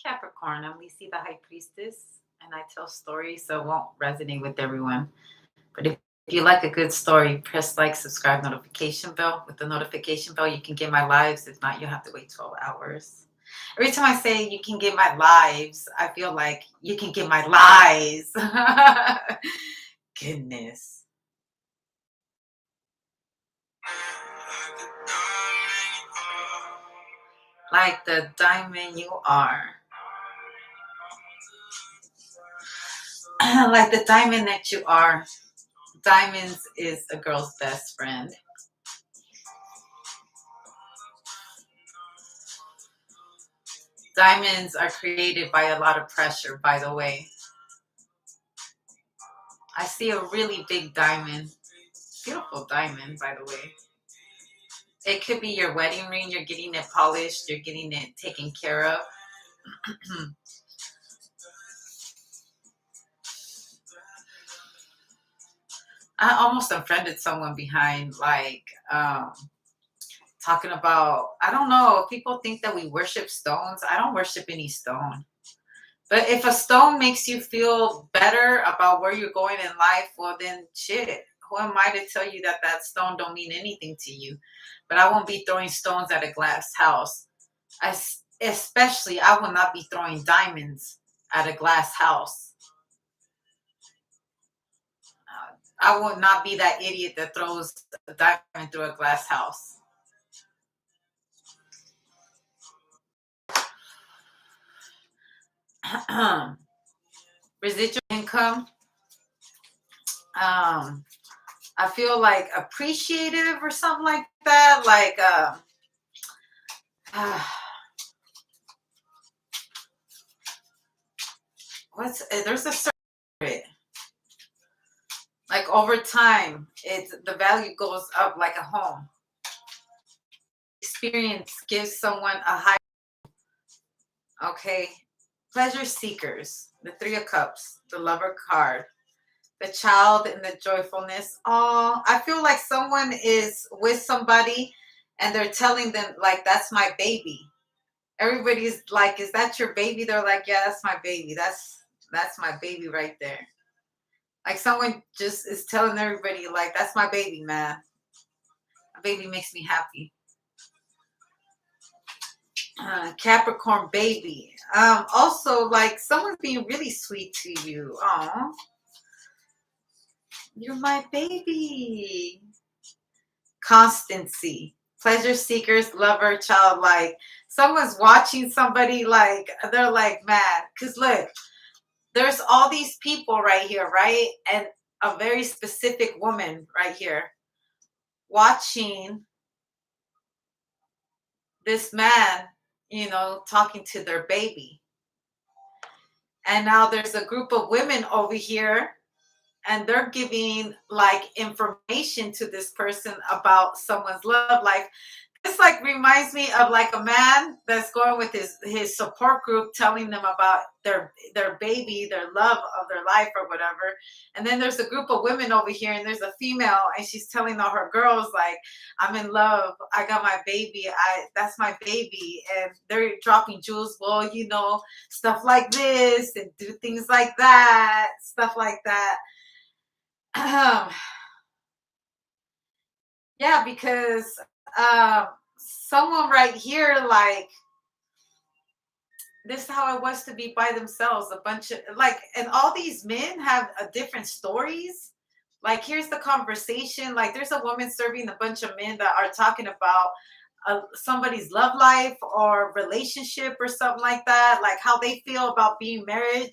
Capricorn, I'm Lisi, the High Priestess, and I tell stories, so it won't resonate with everyone. But if you like a good story, press like, subscribe, notification bell. With the notification bell, you can get my lives. If not, you'll have to wait 12 hours. Every time I say you can get my lives, I feel like you can get my lies. Goodness. Like the diamond you are. Like the diamond that you are. Diamonds is a girl's best friend. Diamonds are created by a lot of pressure, by the way. I see a really big diamond. Beautiful diamond, by the way. It could be your wedding ring. You're getting it polished. You're getting it taken care of. I almost unfriended someone behind, like, talking about, I don't know, people think that we worship stones. I don't worship any stone. But if a stone makes you feel better about where you're going in life, well, then shit. Who am I to tell you that that stone don't mean anything to you? But I won't be throwing stones at a glass house. Especially, I will not be throwing diamonds at a glass house. I will not be that idiot that throws a diamond through a glass house. Residual income. I feel like appreciative or something like that. Like, there's a certain, like over time, the value goes up like a home. Experience gives someone a high. Okay, pleasure seekers, the Three of Cups, the Lover card, the child and the joyfulness. Oh, I feel like someone is with somebody and they're telling them, like, that's my baby. Everybody's like, is that your baby? They're like, yeah, that's my baby. That's my baby right there. Like someone just is telling everybody, like, that's my baby, man. My baby makes me happy. Capricorn baby. Also, like, someone's being really sweet to you. Oh, you're my baby. Constancy. Pleasure seekers, lover, childlike. Someone's watching somebody, like, they're like mad. Because look, there's all these people right here, right? And a very specific woman right here watching this man, talking to their baby. And now there's a group of women over here and they're giving like information to this person about someone's love life. This like reminds me of like a man that's going with his support group, telling them about their baby, their love of their life or whatever. And then there's a group of women over here, and there's a female, and she's telling all her girls, like, I'm in love, I got my baby, that's my baby. And they're dropping jewels, well, stuff like this, and do things like that, stuff like that. Yeah, because someone right here, like, this is how it was to be by themselves. A bunch of, like, and all these men have different stories. Like, here's the conversation. Like, there's a woman serving a bunch of men that are talking about somebody's love life or relationship or something like that. Like, how they feel about being married.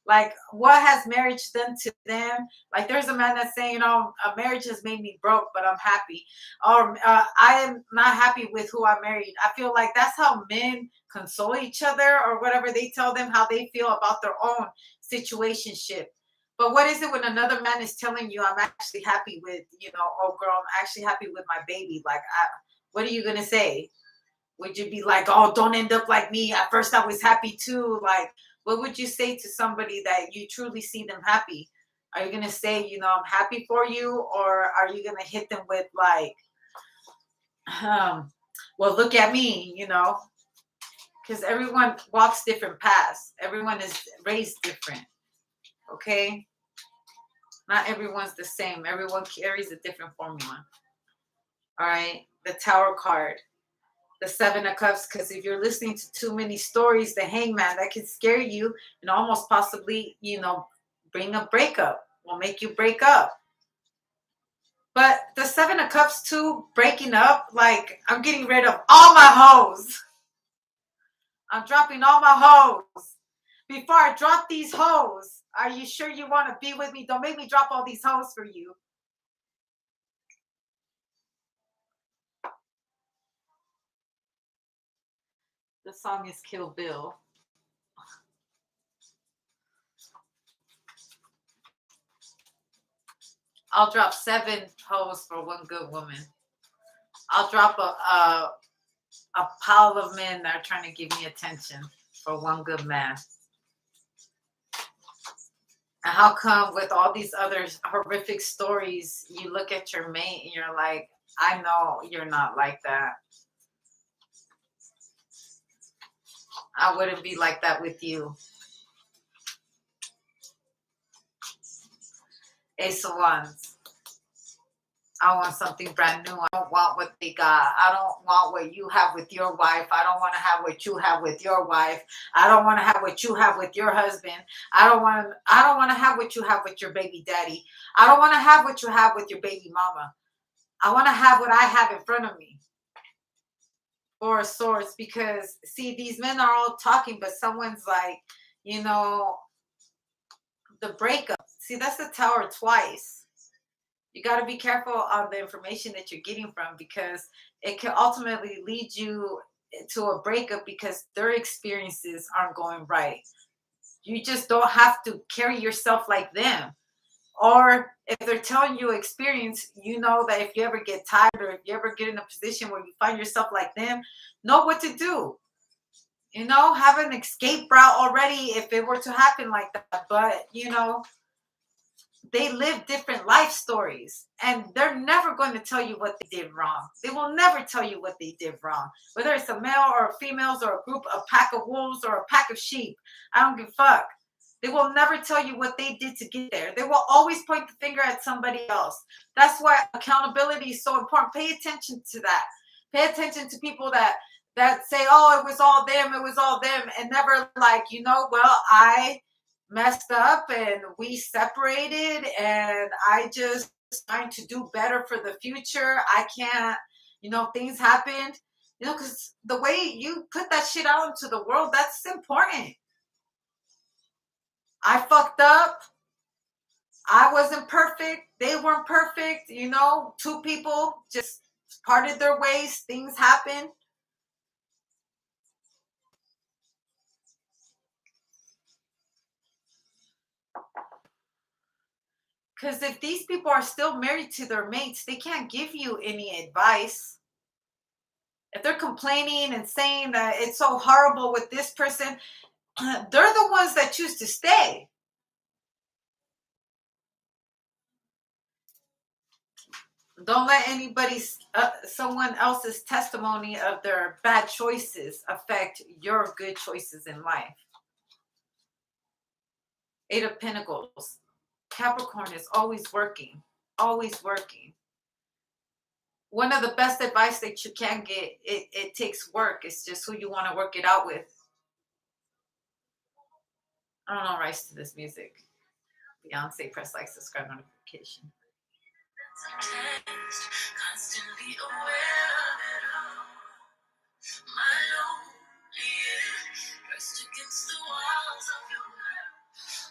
Like, what has marriage done to them? Like, there's a man that's saying, a marriage has made me broke, but I'm happy. Or I am not happy with who I married. I feel like that's how men console each other or whatever. They tell them how they feel about their own situationship. But what is it when another man is telling you, I'm actually happy with, oh, girl, I'm actually happy with my baby. Like, what are you going to say? Would you be like, oh, don't end up like me? At first I was happy too. Like, what would you say to somebody that you truly see them happy? Are you going to say, I'm happy for you? Or are you going to hit them with like, well, look at me, because everyone walks different paths. Everyone is raised different. Okay, not everyone's the same. Everyone carries a different formula. All right, the Tower card, the Seven of Cups, because if you're listening to too many stories, the Hangman, that can scare you and almost possibly, bring a breakup, will make you break up. But the Seven of Cups too, breaking up, like I'm getting rid of all my hoes. I'm dropping all my hoes. Before I drop these hoes, are you sure you want to be with me? Don't make me drop all these hoes for you. The song is Kill Bill. I'll drop 7 hoes for one good woman. I'll drop a pile of men that are trying to give me attention for one good man. And how come with all these other horrific stories, you look at your mate and you're like, I know you're not like that. I wouldn't be like that with you. Ace of Wands. I want something brand new. I don't want what they got. I don't want what you have with your wife. I don't want to have what you have with your wife. I don't want to have what you have with your husband. I don't want to have what you have with your baby daddy. I don't want to have what you have with your baby mama. I want to have what I have in front of me. Four of Swords, because see, these men are all talking, but someone's like, the breakup. See, that's the Tower twice. You got to be careful on the information that you're getting from, because it can ultimately lead you to a breakup because their experiences aren't going right. You just don't have to carry yourself like them. Or if they're telling you experience, you know that if you ever get tired or if you ever get in a position where you find yourself like them, know what to do. Have an escape route already if it were to happen like that. But, they live different life stories, and they're never going to tell you what they did wrong. They will never tell you what they did wrong, whether it's a male or a females or a pack of wolves or a pack of sheep. I don't give a fuck. They will never tell you what they did to get there. They will always point the finger at somebody else. That's why accountability is so important. Pay attention to that. Pay attention to people that say, oh, it was all them, and never like, well, I messed up and we separated and I just trying to do better for the future. I can't, things happened, because the way you put that shit out into the world, that's important. I fucked up. I wasn't perfect. They weren't perfect. Two people just parted their ways. Things happen. Because if these people are still married to their mates, they can't give you any advice. If they're complaining and saying that it's so horrible with this person, they're the ones that choose to stay. Don't let someone else's testimony of their bad choices affect your good choices in life. 8 of Pentacles. Capricorn is always working. Always working. One of the best advice that you can get, it takes work. It's just who you want to work it out with. I don't know rights to this music. Beyonce, press like, subscribe, notification. Constantly aware of it all. My lonely pressed against the walls of your world.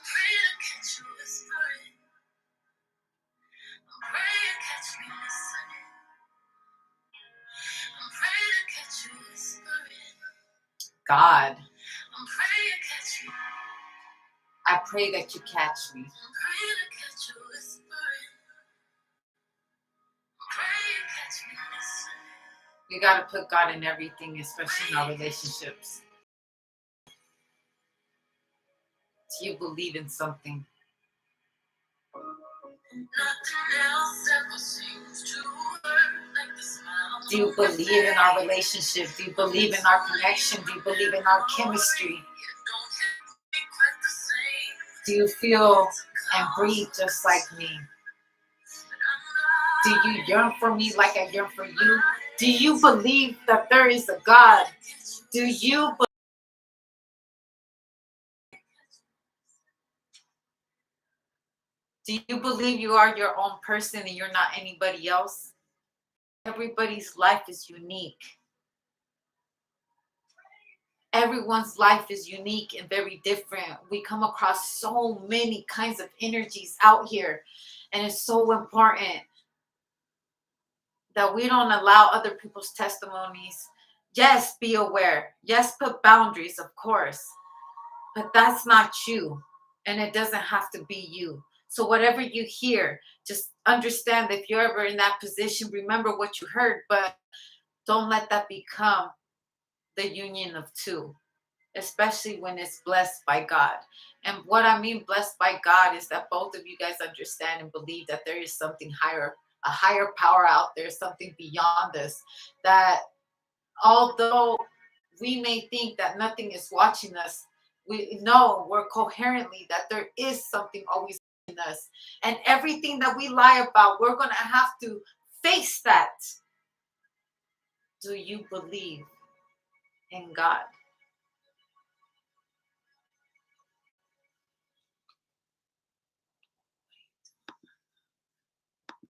Pray to catch you whispering. Pray to catch me listening. Pray to catch you whispering. God, pray to catch you. I pray that you catch me. Pray to catch you whispering. Pray to catch me listening. We got to put God in everything, especially in our relationships. Do you believe in something? Nothing else ever seems to hurt like the smile Do you believe in our relationship? Do you believe in our connection? Do you believe in our chemistry? Do you feel and breathe just like me? Do you yearn for me like I yearn for you? Do you believe that there is a God? Do you believe you are your own person and you're not anybody else? Everybody's life is unique. Everyone's life is unique and very different. We come across so many kinds of energies out here, and it's so important that we don't allow other people's testimonies. Yes, be aware. Yes, put boundaries, of course, but that's not you, and it doesn't have to be you. So whatever you hear, just understand that if you're ever in that position, remember what you heard, but don't let that become the union of two, especially when it's blessed by God. And what I mean blessed by God is that both of you guys understand and believe that there is something higher, a higher power out there, something beyond us, that although we may think that nothing is watching us, we know we're coherently that there is something always in us. And everything that we lie about, we're going to have to face that. Do you believe in God?